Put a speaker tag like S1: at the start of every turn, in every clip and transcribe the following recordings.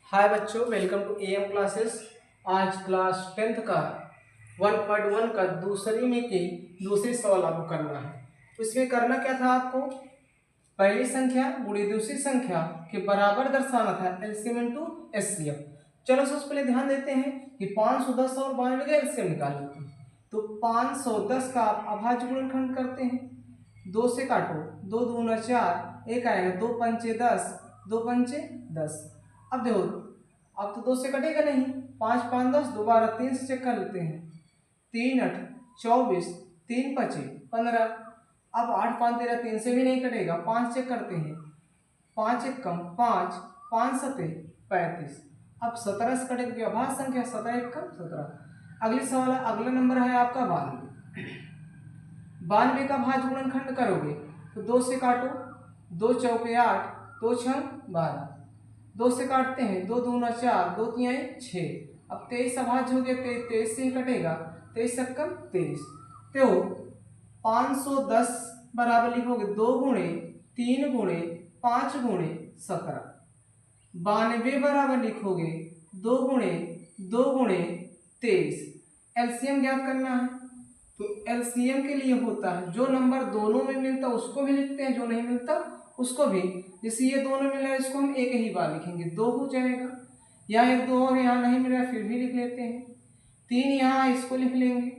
S1: हाय बच्चों, welcome to am classes. आज class 10th का 1.1 का दूसरी में की दूसरी सवाल आपको करना है। उसमें करना क्या था आपको? पहली संख्या गुणी दूसरी संख्या के बराबर दर्शाना था, एलसीएम इनटू एचसीएफ। चलो सबसे पहले ध्यान देते हैं कि 510 और 92 का एलसीएम निकालना है। तो 510 का आप अभाज्य गुणनखंड करते हैं, 2 से काटो, 2 दूना 4, एक आएगा, 2 पंचे 10, 2 पंचे 10। अब देखो, अब तो 2 से कटेगा नहीं, 5 5 10, दोबारा 3 से चेक कर लेते हैं, 3 8 24, 3 5 15। अब 8 5 13, 3 से भी नहीं कटेगा, 5 चेक करते हैं, 5 1 कम 5, 5 7 35। अब 17 से कटेगी अभाज्य संख्या, 17 1 कम 17। अगली सवाल, अगला नंबर है आपका 92। 92 का भाज्य गुणनखंड करोगे तो 2 से काटो, 2 चौके 8, 2 छंग 12, 2 से काटते हैं, 2 दूना 4, 2 तिहाई 6। अब 23 अभाज्य हो गया, 23 से ही कटेगा, 23 सक्कम 23। तो 510 बराबर लिखोगे 2 गुणे 3 गुणे 5 गुणे 17। 92 बराबर लिखोगे 2 गुणे 2 गुणे 23। एलसीएम ज्ञात करना है, तो एलसीएम के लिए होता है जो नंबर दोनों में मिलता उसको भी लिखते हैं, जो नहीं मिलता उसको भी। जैसे ये दोनों मिल रहा है, इसको हम एक ही बार लिखेंगे, 2 हो जाएगा। यहाँ 1 2 और यहाँ नहीं मिल रहा है, फिर भी लिख लेते हैं। 3 यहाँ, इसको लिख लेंगे,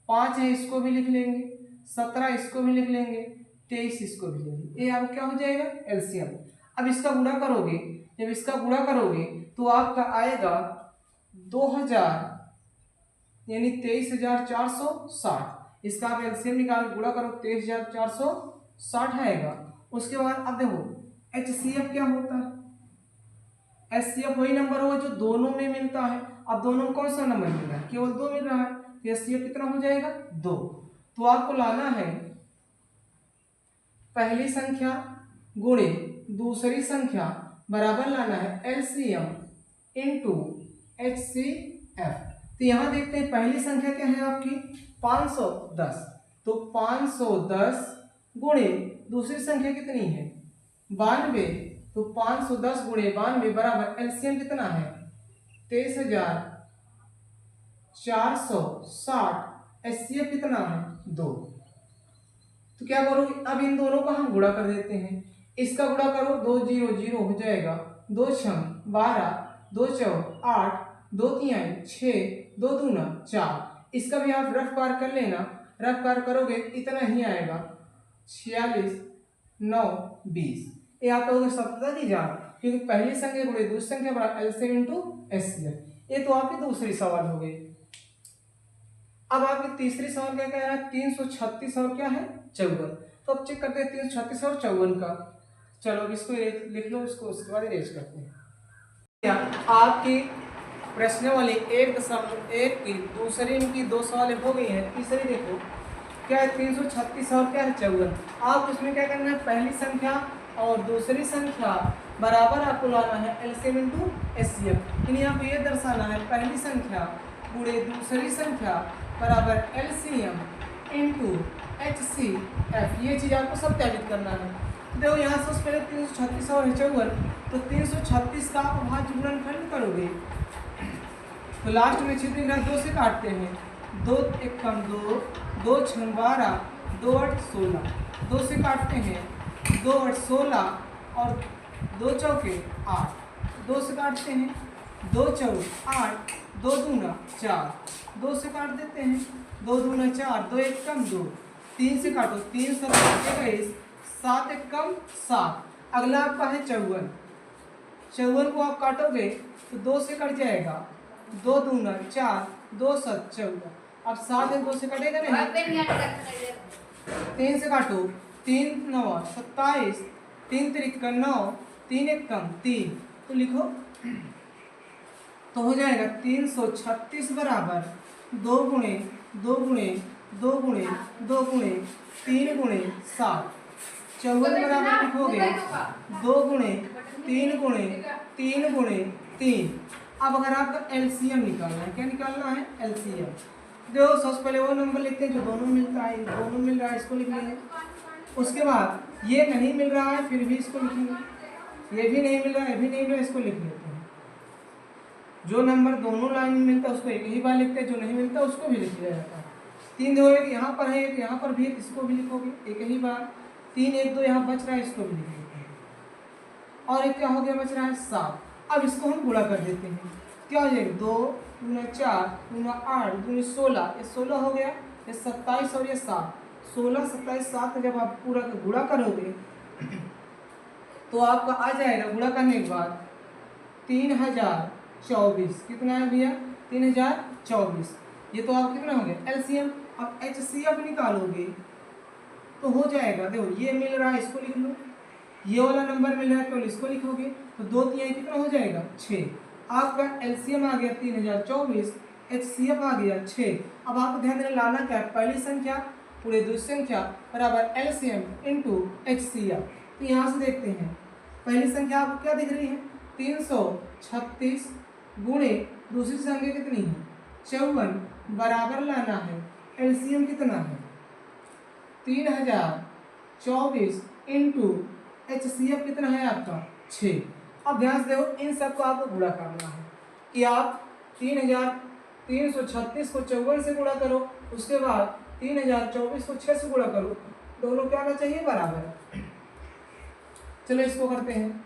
S1: 5 है, इसको भी लिख लेंगे, 17 इसको भी लिख लेंगे, 23 इसको भी लेंगे। ये अब क्या हो जाएगा? एलसीएम। अब इसका गुणा करोगे, जब इसका गुणा करोगे तो आपका आएगा 2000, यानी 23,460। इसका आप एलसीएम निकाल गुणा करो, 23,460 आएगा। उसके बाद अब देखो एचसीएफ क्या होता है। एचसीएफ वही नंबर होगा जो दोनों में मिलता है। अब दोनों में कौन सा नंबर मिल रहा है? केवल 2 मिल रहा है, तो एचसीएफ कितना हो जाएगा? 2। तो आपको लाना है पहली संख्या गुणे दूसरी संख्या बराबर लाना है एलसीएम इनटू एचसीएफ। तो यहां देखते हैं पहली संख्या क्या है आपकी 510, तो 510 गुणे दूसरी संख्या कितनी है 92, तो 510 गुणे 92 बराबर एलसीएम कितना है 23,460। एचसीएफ कितना है 2। तो क्या करोगे, अब इन दोनों का हम गुणा कर देते हैं। इसका गुणा करो, 2 0 0 हो जाएगा, 2 6 12, 2 4 8, 2 3 6, 2 दूना 4। इसका भी आप रफ पार कर लेना, रफ पार करोगे इतना ही आएगा, 46 9 20। ये आपका होगा 70,000, क्योंकि पहली संख्या गुणे दूसरी संख्या बराबर एलसीएम इनटू एचसीएफ। ये तो आपकी दूसरी सवाल हो गई। अब आपकी तीसरी सवाल क्या कह रहा है? 336 और क्या है 54। तो अब चेक करते हैं 336 और 54 का। चलो अब इसको लिख लो, इसको उसके बाद इरेज करते हैं। आपकी प्रश्न वाली 1.1 की दूसरी इनकी 2 सवाल हो गई है। तीसरी देखो क्या है 336 और क्या है 54। आप उसमें क्या करना है, पहली संख्या और दूसरी संख्या बराबर आपको लाना है एलसीएम इनटू एचसीएफ। यानी आपको ये दर्शाना है पहली संख्या गुणे दूसरी संख्या बराबर एलसीएम इनटू एचसीएफ। ये चीज आपको सत्यापित करना है। देखो यहाँ से पहले 336 और 54, तो 336 का आप अभाज्य गुणनखंड करोगे तो लास्ट में छिद्र 2 से काटते हैं, 2 1 कम 2, 2 6 12, 2 8 16, 2 से काटते हैं, 2 8 16 और 2 चौके 8, 2 से काटते हैं, 2 चौक 8, 2 दूना 4, 2 से काट देते हैं, 2 दूना 4, 2 1 कम 2, 3 से काटो, 3 7 21, 7 1 कम 7। अगला आपका है 54। 54 को आप काटोगे तो 2 से कट जाएगा, 2 दूना 4, 2 7 14। अब 7 2 से कटेगा नहीं, 3 से काटो, 3 9 27, 3 3 9, 3 1 कम 3, तो लिखो तो हो जाएगा 336 बराबर 2 गुणे 2 गुणे 2 गुणे 2 गुणे 3 गुणे 7। 54 बराबर लिखोगे 2 गुणे 3 गुणे 3 गुणे 3। अब अगर आपका एलसीएम निकालना है, क्या निकालना है? एलसीएम। देखो सबसे पहले वो नंबर लिखते हैं जो दोनों मिलता है, दोनों मिल रहा है इसको लिख लेंगे। उसके बाद ये नहीं मिल रहा है फिर भी इसको लिखेंगे, ये भी नहीं मिल रहा है, ये भी नहीं मिल रहा है, इसको लिख लेते हैं। जो नंबर दोनों लाइन में मिलता है उसको एक ही बार लिखते हैं, जो नहीं मिलता उसको भी लिख दिया जाता है। 3 2 1 यहाँ पर है, एक यहाँ पर भी है, इसको भी लिखोगे एक ही बार। 3 1 2 यहाँ बच रहा है, इसको भी लिख देते हैं। और एक क्या हो गया, बच रहा है 7। अब इसको हम गुणा कर देते हैं। क्या हो जाएगा, 2 दूना 4 दूना 8 दूनी 16, ये 16 हो गया, ये 27 और ये 7। 16 27 7 जब आप पूरा का गुणा करोगे तो आपका आ जाएगा, गुणा करने के बाद 3024। कितना है भैया, 3024। ये तो आप कितना हो गया एलसीएम। अब एचसीएफ निकालोगे तो हो जाएगा, देखो ये मिल रहा है, इसको लिख लो, ये वाला नंबर मिल रहा है तो इसको लिखोगे, तो 2 3 कितना हो जाएगा 6। आपका एलसीएम आ गया 3024, एचसीएफ आ गया 6। अब आपको ध्यान देना, लाना क्या है, पहली संख्या पूरे दूसरी संख्या बराबर एलसीएम इंटू एचसीएफ। तो यहाँ से देखते हैं, पहली संख्या आपको क्या दिख रही है 336 गुणे दूसरी संख्या कितनी है 54, बराबर लाना है, एलसीएम कितना है 3024 इंटू एचसीएफ कितना है आपका 6। अब ध्यान से देखो, इन सबको आपको गुणा करना है कि आप 336 को 54 से गुणा करो, उसके बाद 3024 को 6 से गुणा करो, दोनों क्या आना चाहिए बराबर। चलो इसको करते हैं,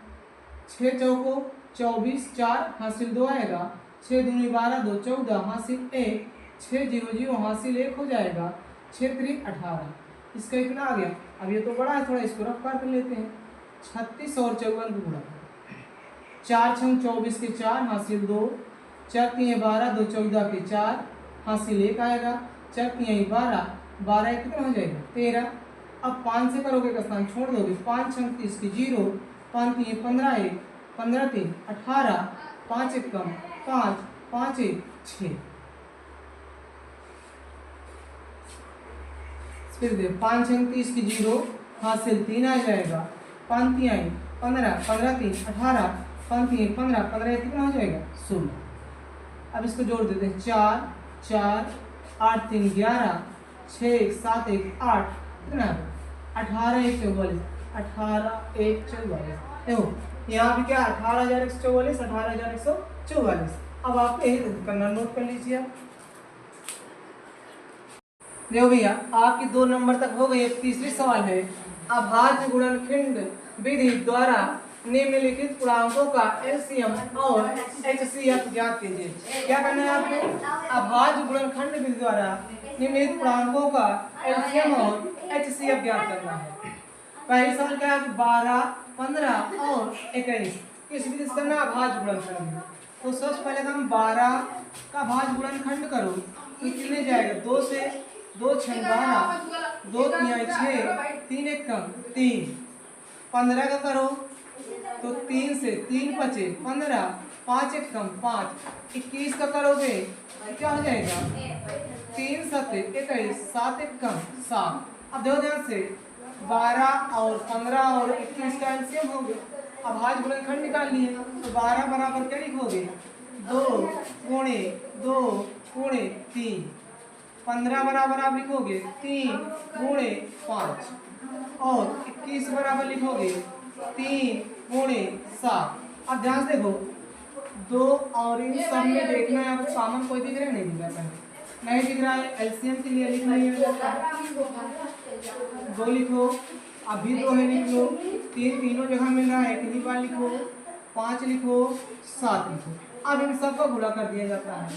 S1: 6 चौको 24, 4 हासिल 2 आएगा, 6 दूनी 12 2 14 हासिल 1, 6 0 0 हासिल 1 हो जाएगा, 6 3 18। इसका इतना आ गया। अब ये तो बड़ा है थोड़ा, इसको रफ कर लेते हैं, 36 और 54 को गुणा, 4 6 24 के 4 हासिल 2, 4 3 12 2 14 के 4 हासिल 1 आएगा, 4 3 12 12 कितना हो जाएगा 13। अब 5 से करोगे का स्थान छोड़ दोगे, 5 6 30 की 0, 5 3 15 1 15 3 18, 5 1 कम 5 5 1 6। फिर दे 5 6 30 की 0 हासिल 3 आ जाएगा, 5 3 15 15 3 18, 5 3 15 15 कितना हो जाएगा 16। अब इसको जोड़ देते हैं, 4 4 8 3 11 6 1 7 1 8 कितना 18 1 44, 18 1 44। देखो यहाँ भी क्या 18,144, 18,144। अब आप करना नोट कर लीजिए। देखो भैया आपकी 2 नंबर तक हो गई। तीसरी सवाल है, अभाज्य गुणनखंड विधि द्वारा निम्नलिखित पूर्णांकों का एलसीएम और एचसीएफ ज्ञात कीजिए। क्या करना है आपको, अभाज्य गुणनखंड विधि द्वारा निम्नलिखित पूर्णांकों का एलसीएम और एचसीएफ ज्ञात करना है। पहली सवाल क्या है, 12 15 और 21 किस विधि से करना, अभाज्य गुणनखंड। तो सबसे पहले हम 12 का भाज्य गुणनखंड करो तो कितने जाएगा, 2 से 2 6 12 2 3 6 3 1 कम 3। 15 का करो तो 3 से 3 बचे 15, 5 1 कम 5। 21 का करोगे क्या हो जाएगा, 3 7 21, 7 1 कम 7। अब देखो ध्यान से, 12 और 15 और 21 का एलसीएम हो गया। अब भाज्य गुणनखंड निकाल लिए, तो 12 बराबर क्या लिखोगे, 2 गुणे 2 गुणे 3। 15 बराबर आप लिखोगे 3 गुणे 5 और 21 बराबर लिखोगे 3 गुणे 7। अब ध्यान से देखो, 2 और इन सब में देखना है आपको, कॉमन कोई दिख रहा है नहीं दिख रहा है, नहीं दिख रहा है, एलसीएम के लिए लिखना है 2 लिखो, अभी 2 है लिख लो, 3 तीनों जगह मिल रहा है एक ही बार लिखो, 5 लिखो 7 लिखो। अब इन सबका गुणा कर दिया जाता है,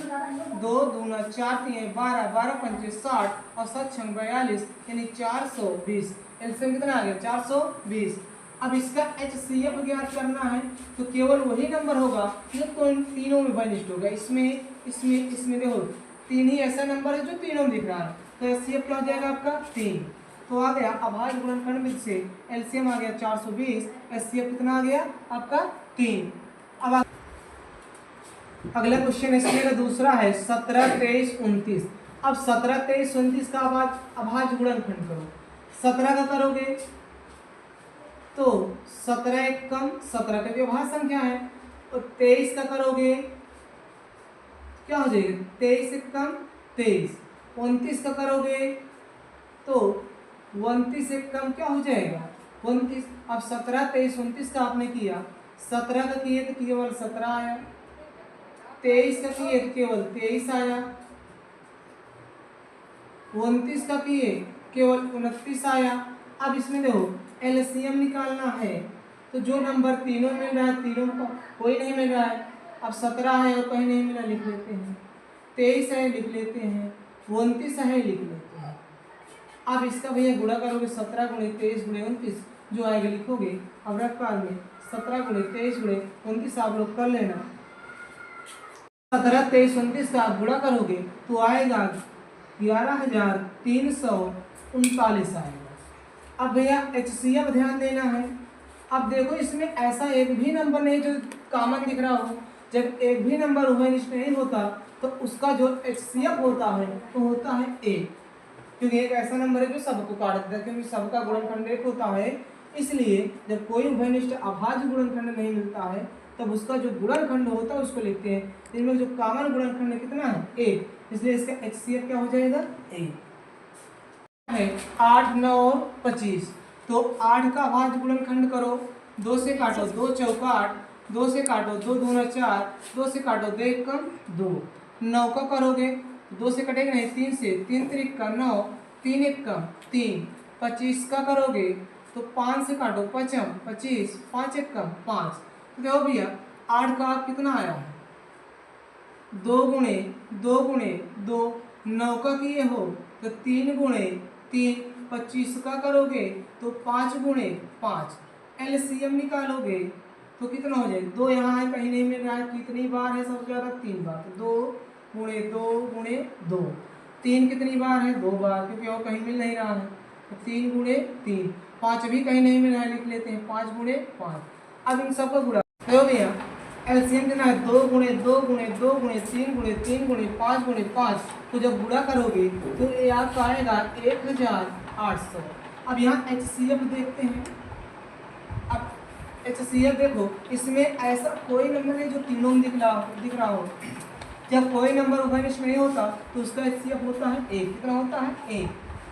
S1: 2 दूना 4 3 12 12 5 60 और 7 6 42 यानी 420। एलसीएम कितना आ गया 420। अब इसका एचसीएफ ज्ञात करना है तो केवल वही नंबर होगा जो तीनों में बनिष्ठ होगा। इसमें इसमें इसमें देखो 3 ही ऐसा नंबर है जो तीनों में दिख रहा है, तो एचसीएफ क्या हो जाएगा आपका 3। तो आ गया अभाज्य गुणनखंड विधि से एलसीएम आ गया 420, एचसीएफ कितना आ गया आपका 3। अब अगला क्वेश्चन इसमें का दूसरा है 17 23 29। अब 17 23 29 का अभाज्य गुणनखंड करो। 17 का करोगे तो 17 एक कम 17 का भी अभाज्य संख्या है, और 23 का करोगे क्या हो जाएगा 23 एक कम 23। 29 का करोगे तो 29 एक कम क्या हो जाएगा 29। अब 17 23 29 का आपने किया, 17 का किए तो केवल 17 आया, 23 का किए केवल 23 आया, 29 का किए केवल 29 आया। अब इसमें देखो एलसीएम निकालना है, तो जो नंबर तीनों मिल रहा है तीनों को कोई नहीं मिल रहा है। अब 17 है और कहीं नहीं मिला, लिख लेते हैं। 23 है लिख लेते हैं, 29 है लिख लेते हैं। अब इसका भैया गुणा करोगे 17 गुणे 23 गुणे 29 जो आएगा लिखोगे। अब रफ काल में 17 गुणे 23 गुणे 29 आप लोग कर लेना। 17 23 29 का आप गुणा करोगे तो आएगा 11,339 आएगा। अब भैया HCF ध्यान देना है। अब देखो इसमें ऐसा एक भी नंबर नहीं जो कॉमन दिख रहा हो। जब एक भी नंबर उभयनिष्ठ नहीं होता तो उसका जो HCF होता है तो होता है 1, क्योंकि एक ऐसा नंबर है जो सबको काट देता है, क्योंकि सबका गुणनखंड 1 होता है। इसलिए जब कोई उभयनिष्ठ अभाज्य गुणनखंड नहीं मिलता है तब उसका जो गुणनखंड होता है उसको लिखते हैं। इनमें जो कॉमन गुणनखंड कितना है 1, इसलिए इसका HCF क्या हो जाएगा 1 है। 8 9 और 25, तो 8 का अभाज्य गुणनखंड करो, 2 से काटो 2 चौका 8, 2 से काटो 2 दूना 4, 2 से काटो 2 एक कम 2, 9 का करोगे 2 से कटेगा नहीं 3 से, 3 त्रिक का 9, 3 एक कम 3, 25 का करोगे तो 5 से काटो 5 25, 5 एक कम 5। तो देखो भैया 8 का आप कितना आया है 2 गुणे 2 गुणे 2, 9 का किए हो तो 3 गुणे 3, 25 का करोगे तो 5 गुणे 5, एलसीएम निकालोगे तो कितना हो जाएगा 2 यहाँ है कहीं नहीं मिल रहा है, कितनी बार है सबसे ज़्यादा 3 बार, तो 2 गुणे 2 गुणे 2, 3 कितनी बार है 2 बार, क्योंकि और कहीं मिल नहीं रहा है, तो 3 गुणे 3, 5 भी कहीं नहीं मिल रहा है, लिख लेते हैं 5 गुणे 5। अब इन सबको गुणा देखो भैया एलसीएम कितना है 2 गुणे 2 गुणे 2 गुणे 3 गुणे 3 गुणे 5 गुणे 5, तो जब गुणा करोगे तो ये आपका आएगा 1800। अब यहाँ HCF देखते हैं। अब HCF देखो इसमें ऐसा कोई नंबर नहीं जो तीनों में दिख रहा हो। जब कोई नंबर उभयनिष्ठ नहीं होता तो उसका HCF होता है 1। कितना होता है 1।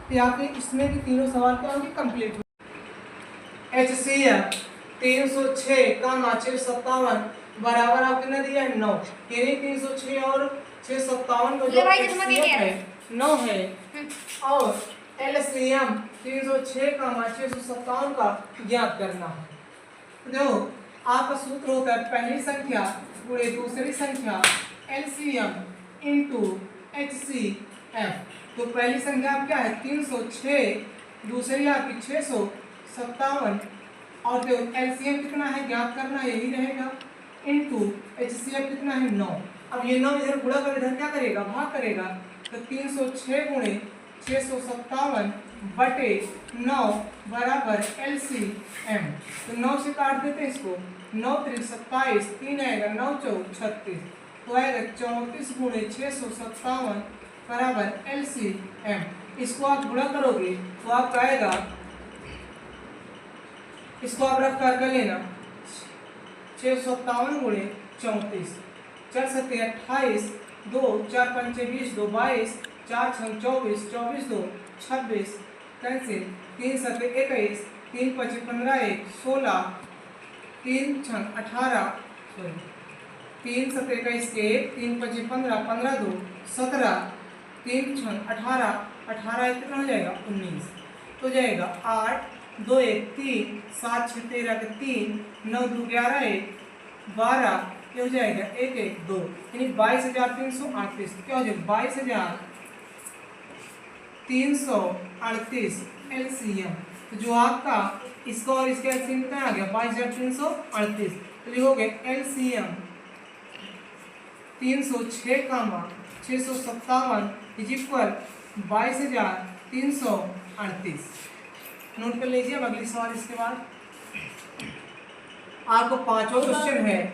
S1: तो यहाँ पे इसमें भी तीनों सवाल क्या होंगे कंप्लीट। HCF 306 का 657 बराबर आप कितना दिया है 9, यानी 306 और 657 का जो HCF है 9 है, और LCM 306 का 657 का ज्ञात करना है। तो देखो आपका सूत्र होता है पहली संख्या गुणे दूसरी संख्या LCM इंटू HCF। तो पहली संख्या आप क्या है 306, दूसरी आपकी 657, और जो LCM कितना है ज्ञात करना यही रहेगा, इंटू HCF कितना है 9। अब ये 9 इधर गुणा कर इधर क्या करेगा भाग करेगा, तो 306 गुणे 657 बटे 9 बराबर LCM। तो 9 से काट देते हैं इसको, 9 त्रिक 27, 3 आएगा 9 चौक 36, तो आएगा 34 गुणे 657 बराबर LCM। इसको आप गुणा करोगे तो आपका आएगा, इसको आप रफ कर लेना 657 गुणे 34, 4 सत्ते 28, 2 4 पंचे 20, 2 22, 4 छंग 24, 24 2 26, कैंसिल, 3 सत्ते 21, 3 पचे 15 1 16, 3 छंग 18, 3 सत्ते 21 के 3 पचे 15, 15 2 17, 3 छंग 18, 18 कितना हो जाएगा 19, तो जाएगा 8 2 1 3, 7 6 13 के 3, 9 2 11 1 12, क्या हो जाएगा 1 1 2, यानी 22,338। क्या हो जाएगा 22,338 LCM। तो जो आपका इसका और इसका LCM कितना आ गया 22,338। तो लिखोगे LCM 306 comma 657 is equal 22,338। Note कर लीजिए। अब अगली सवाल इसके बाद आपको पांचवा क्वेश्चन है,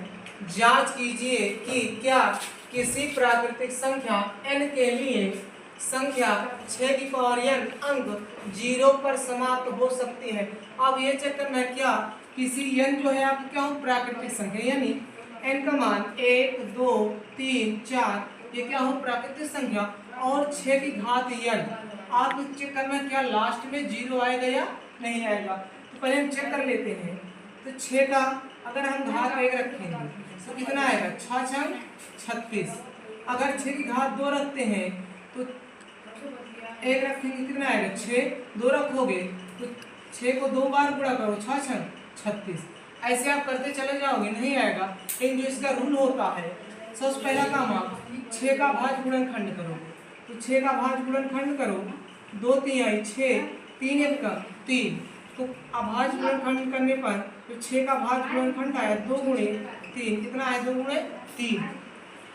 S1: जांच कीजिए कि क्या किसी प्राकृतिक संख्या n के लिए संख्या 6 की पावर n अंक 0 पर समाप्त हो सकती है। अब ये चेक करना है क्या किसी n जो है आपकी क्या हो प्राकृतिक संख्या, यानी n का मान 1 2 3 4 ये क्या हो प्राकृतिक संख्या, और 6 की घात n आप चेक करना क्या लास्ट में 0 आएगा या नहीं आएगा। तो पहले हम चेक कर लेते हैं। तो 6 का अगर हम घात 1 रखेंगे तो कितना आएगा, 6 छंग 36। अगर 6 की घात 2 रखते हैं तो 1 रखेंगे कितना आएगा 6, 2 रखोगे तो 6 को 2 बार गुणा करो, 6 छंग 36। ऐसे आप करते चले जाओगे, नहीं आएगा। लेकिन जो इसका रूल होता है, सबसे पहला काम आप 6 का भाज्य गुणनखंड करो। तो 6 का भाज्य गुणनखंड करो, 2 तिहाई 6, 3 एक का 3। तो अभाज्य गुणनखंड करने पर तो 6 का भाज्य गुणनखंड आया 2 गुणे 3, कितना आया 2 गुणे 3।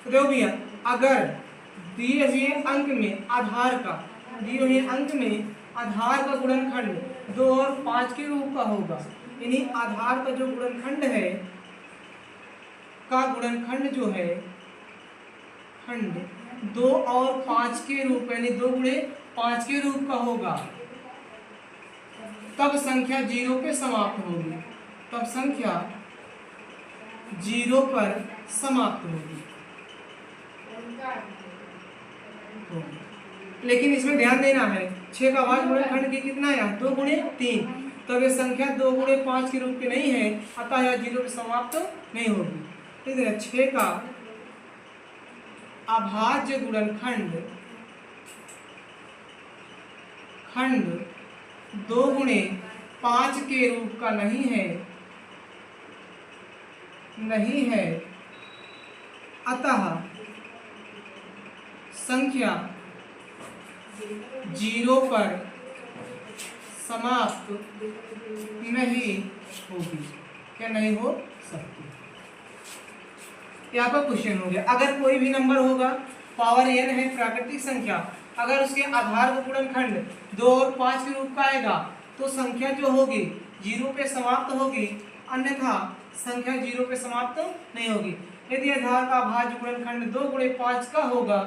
S1: तो देखो भैया, अगर दिए हुए अंक में आधार का गुणनखंड 2 और 5 के रूप का होगा, यानी आधार का जो गुणनखंड है का गुणनखंड जो है खंड 2 और 5 के रूप, यानी 2 गुणे 5 के रूप का होगा, तब संख्या 0 पे समाप्त होगी। तब संख्या 0 पर समाप्त होगी। लेकिन इसमें ध्यान देना है, 6 का भाज्य गुणनखंड की कितना है 2 गुणे 3, तब ये संख्या 2 गुणे 5 के रूप की नहीं है, अतः यह 0 पे समाप्त नहीं होगी। ठीक है, 6 का अभाज्य गुणनखंड खंड 2 गुणे 5 के रूप का नहीं है, अतः संख्या 0 पर समाप्त नहीं होगी। क्या नहीं हो सकती। यहाँ पर क्वेश्चन हो गया, अगर कोई भी नंबर होगा, पावर n है प्राकृतिक संख्या, अगर उसके आधार का गुणनखंड 2 और 5 के रूप का आएगा तो संख्या जो होगी 0 पे समाप्त होगी, अन्यथा संख्या 0 पे समाप्त नहीं होगी। यदि आधार का अभाज्य गुणनखंड 2 गुणे 5 का होगा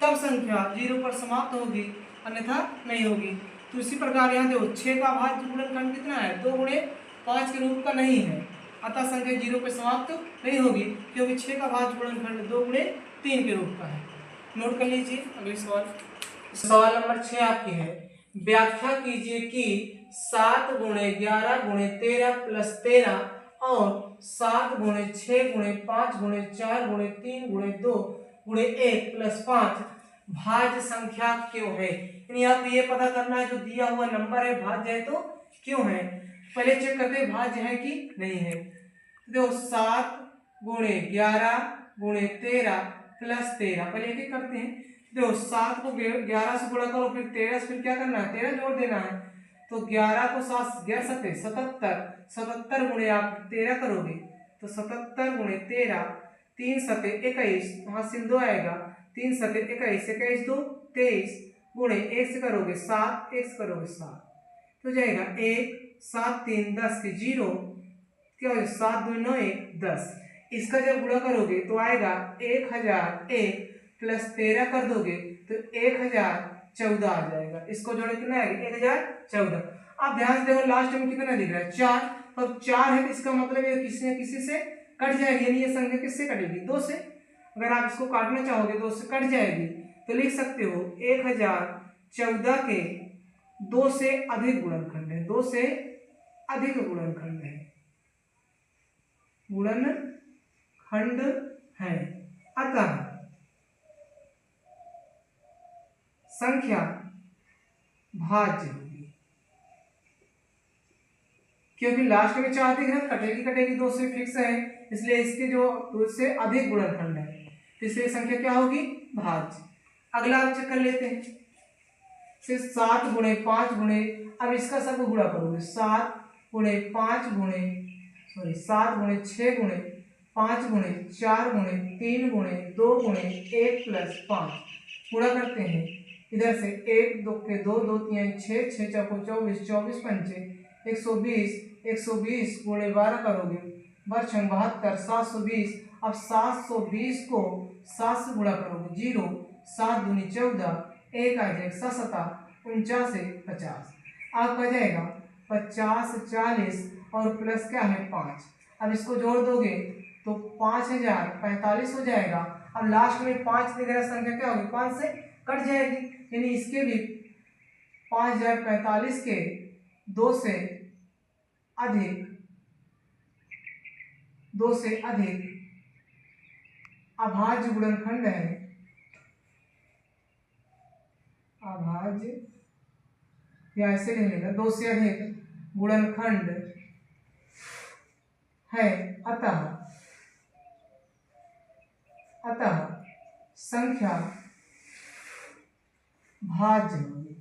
S1: तब संख्या 0 पर समाप्त होगी, अन्यथा नहीं होगी। तो इसी प्रकार यहाँ देखो 6 का अभाज्य गुणनखंड कितना है 2 गुणे 5 के रूप का नहीं है, अतः संख्या 0 पे समाप्त नहीं होगी, क्योंकि 6 का भाज्य गुणनखंड 2 गुणे 3 के रूप का है। नोट कर लीजिए अगले सवाल नंबर 6 आपकी है, व्याख्या कीजिए कि 7 गुणे 11 गुणे 13 प्लस 13 और 7 गुणे 6 गुणे 5 गुणे 4 गुणे 3 गुणे 2 गुणे 1 प्लस 5 भाज्य संख्या क्यों है। यानी आप ये पता करना है जो दिया हुआ नंबर है भाज्य है तो क्यों है। पहले चेक करते हैं भाज्य है कि नहीं है। देखो 7 गुणे 11 गुणे 13 प्लस 13, पहले एक एक करते हैं। देखो 7 को 11 से गुणा करो, फिर 13 से फिर क्या करना है 13 जोड़ देना है। तो 11 को 7 11 सत्ते 77, 77 गुणे आप 13 करोगे तो 77 गुणे 13, 3 सत्ते 21, वहां से 2 आएगा, 3 सत्ते 21, 21 2 23 गुणे 1 से करोगे 7, 1 से करोगे 7, तो जाएगा 1 7 3 10 के 0, क्या हो 7 2 9 1 10। इसका जब गुणा करोगे तो आएगा 1001 प्लस 13 कर दोगे तो 1014 आ जाएगा। इसको जोड़े कितना आएगा 1014। आप ध्यान से देखो लास्ट में कितना दिख रहा है 4, अब 4 है तो इसका मतलब ये किसी न किसी से कट जाएगी, यानी ये संख्या किससे कटेगी 2 से। अगर आप इसको काटना चाहोगे 2 से कट जाएगी तो लिख सकते हो 1014 के 2 से अधिक गुणनखंड है, 2 से अधिक गुणनखंड है, गुणनखंड है, अतः संख्या भाज्य होगी। क्योंकि लास्ट में 4 दिख रहा है, कटेगी 2 से फिक्स है, इसलिए इसके जो 2 से अधिक गुणनखंड है, इसलिए संख्या क्या होगी भाज्य। अगला आप चेक कर लेते हैं, सिर्फ 7 गुणे 5 गुणे, अब इसका सब गुणा करोगे 7 गुणे 5 गुणे 7 गुणे 6 गुणे 5 गुणे 4 गुणे 3 गुणे 2 गुणे 1 प्लस 5 गुणा करते हैं। इधर से 1 2 के 2 2 3 6 6 चौको 24 24 पंचे 120 120 गुणे 12 करोगे 12 72 720। अब 720 को 7 से गुणा करोगे 0 7 दूनी 14 1 आ जाएगा 7 7 49 50, आपका जाएगा 50 40 और प्लस क्या है 5। अब इसको जोड़ दोगे तो 5045 हो जाएगा। अब लास्ट में 5 दिख रहा संख्या क्या होगी 5 से कट जाएगी, यानी इसके भी 5045 के 2 से अधिक 2 से अधिक अभाज्य गुणनखंड है, अभाज्य या ऐसे लिख लेना, 2 से अधिक गुणनखंड है, अतः संख्या भाज्य होगी।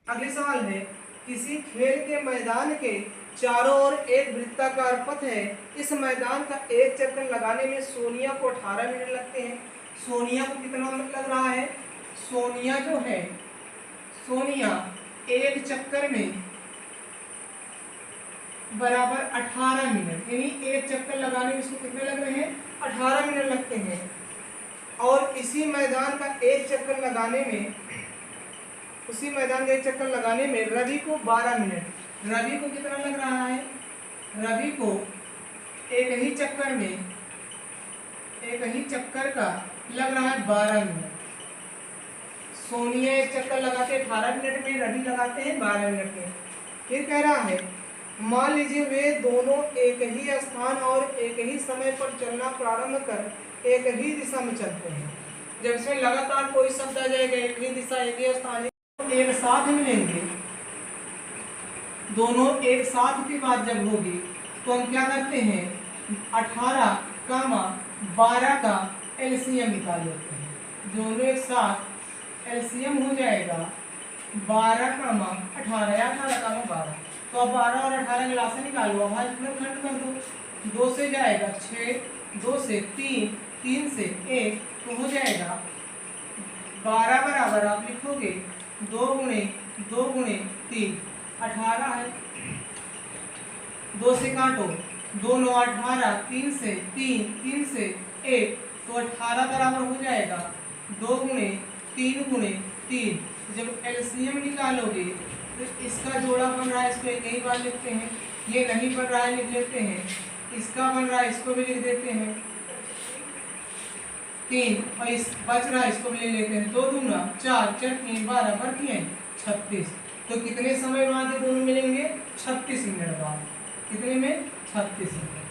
S1: अगले सवाल है, किसी खेल के मैदान के चारों ओर एक वृत्ताकार पथ है। इस मैदान का एक चक्कर लगाने में सोनिया को 18 मिनट लगते हैं। सोनिया को कितना मिनट लग रहा है? सोनिया जो है, सोनिया एक चक्कर में बराबर 18 मिनट, यानी एक चक्कर लगाने में इसको कितने लग रहे हैं? 18 मिनट लगते हैं। और इसी मैदान का एक चक्कर लगाने में, उसी मैदान का एक चक्कर लगाने में रवि को 12 मिनट, रवि को कितना लग रहा है? रवि को एक ही चक्कर में, एक ही चक्कर का लग रहा है 12 मिनट। सोनिया एक चक्कर लगाते 18 मिनट में, रवि लगाते हैं 12 मिनट में। फिर कह रहा है, मान लीजिए वे दोनों एक ही स्थान और एक ही समय पर चलना प्रारंभ कर एक ही दिशा में चलते हैं। जब इसमें लगातार कोई शब्द आ जाएगा, एक ही दिशा, एक ही स्थान, एक साथ मिलेंगे, दोनों एक साथ की बात जब होगी तो हम क्या करते हैं? 18 कामा 12 का एलसीएम निकाल लेते हैं। दोनों एक साथ एलसीएम हो जाएगा 12 कामा 18 या 18 कामा 12। तो अब 12 और 18 मिला से निकालो, अभाज्य गुणनखंड कर दो। 2 से जाएगा 6, 2 से 3, 3 से 1, तो हो जाएगा 12 बराबर आप लिखोगे 2 गुणे 2 गुणे 3, 18 है। 2 से काटो, 2 9 18, 3 से 3, 3 से 1, तो 18 बराबर हो जाएगा 2 गुणे 3 गुणे 3। जब एलसीएम निकालोगे तो इसका जोड़ा बन रहा है, इसको एक ही बार लिखते हैं। ये नहीं बन रहा है, लिख लेते हैं। इसका बन रहा है, इसको भी लिख देते हैं 3, और इस बच रहा है, इसको भी ले लेते हैं 2 दूना 4, 4 3 12 बढ़ती हैं 36। तो कितने समय बाद ये दोनों मिलेंगे? 36 मिनट बाद। कितने में? 36 मिनट।